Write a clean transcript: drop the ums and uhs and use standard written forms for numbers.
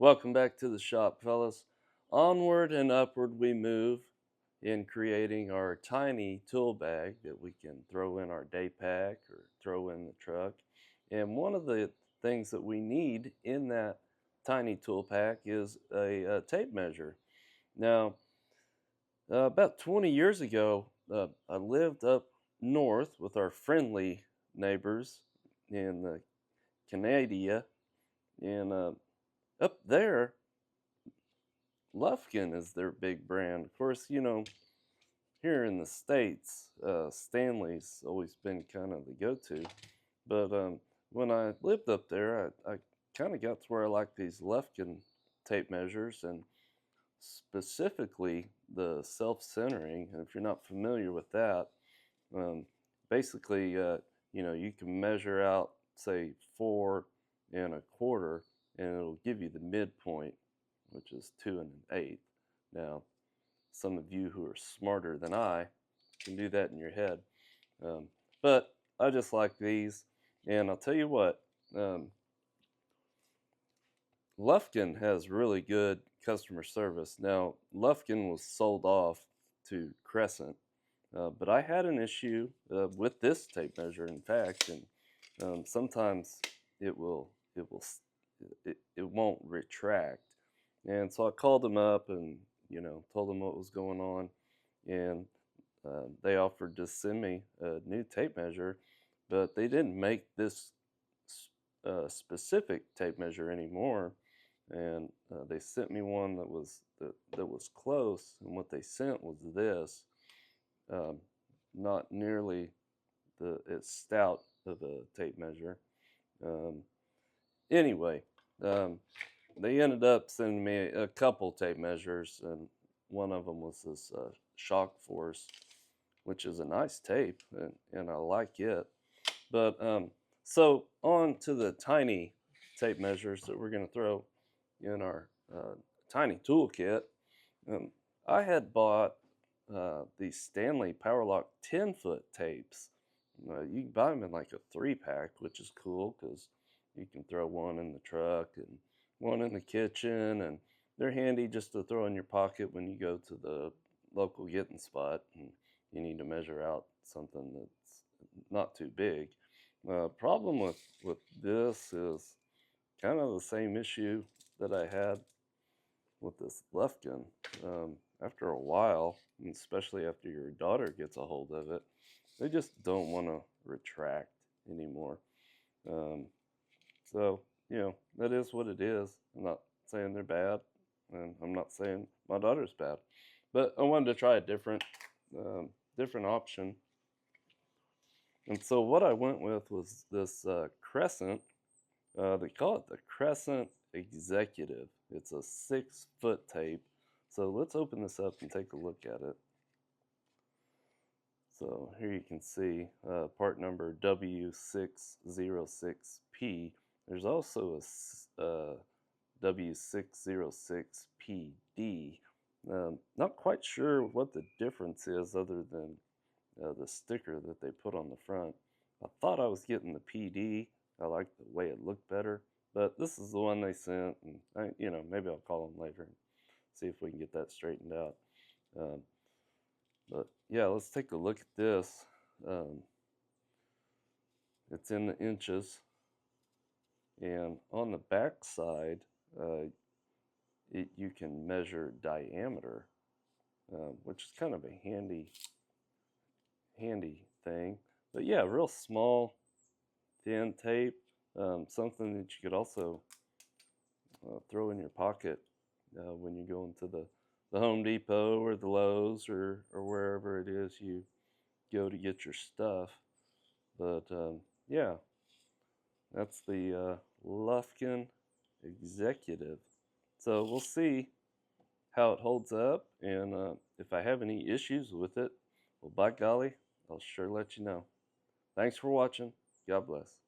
Welcome back to the shop, fellas. Onward and upward we move in creating our tiny tool bag that we can throw in our day pack or throw in the truck. And one of the things that we need in that tiny tool pack is a tape measure. Now, about 20 years ago, I lived up north with our friendly neighbors in Canada, and up there Lufkin is their big brand. Of course, here in the States, Stanley's always been kind of the go-to. But when I lived up there, I kind of got to where I like these Lufkin tape measures and specifically the self-centering. And if you're not familiar with that, um, basically, you can measure out, say, 4 1/4, and it'll give you the midpoint, which is 2 1/8. Now, some of you who are smarter than I can do that in your head. But I just like these, and I'll tell you what, Lufkin has really good customer service. Now, Lufkin was sold off to Crescent, but I had an issue with this tape measure, in fact, and sometimes it won't retract. And so I called them up and told them what was going on, and they offered to send me a new tape measure, but they didn't make this specific tape measure anymore. And they sent me one that was close, and what they sent was this, um, not nearly as stout of a tape measure. Um, anyway, um, they ended up sending me a couple tape measures, and one of them was this Shock Force, which is a nice tape, and I like it. But so on to the tiny tape measures that we're going to throw in our tiny toolkit. Um, I had bought these Stanley Powerlock 10-foot tapes. You can buy them in like a 3-pack, which is cool because you can throw one in the truck and one in the kitchen, and they're handy just to throw in your pocket when you go to the local getting spot and you need to measure out something that's not too big. Problem with this is kind of the same issue that I had with this Lufkin. After a while, and especially after your daughter gets a hold of it, they just don't want to retract anymore. Um, so, that is what it is. I'm not saying they're bad, and I'm not saying my daughter's bad, but I wanted to try a different option. And so what I went with was this Crescent. They call it the Crescent Executive. It's a 6-foot tape. So let's open this up and take a look at it. So here you can see part number W606P. There's also a W606PD. Not quite sure what the difference is other than the sticker that they put on the front. I thought I was getting the PD. I like the way it looked better, but this is the one they sent, and maybe I'll call them later and see if we can get that straightened out. Um, but yeah, let's take a look at this. It's in the inches, and on the back side, you can measure diameter, which is kind of a handy thing. But yeah, real small, thin tape, something that you could also throw in your pocket when you go into the Home Depot or the Lowe's or wherever it is you go to get your stuff. But yeah, that's the Lufkin Executive. So we'll see how it holds up, and if I have any issues with it, well, by golly, I'll sure let you know. Thanks for watching. God bless.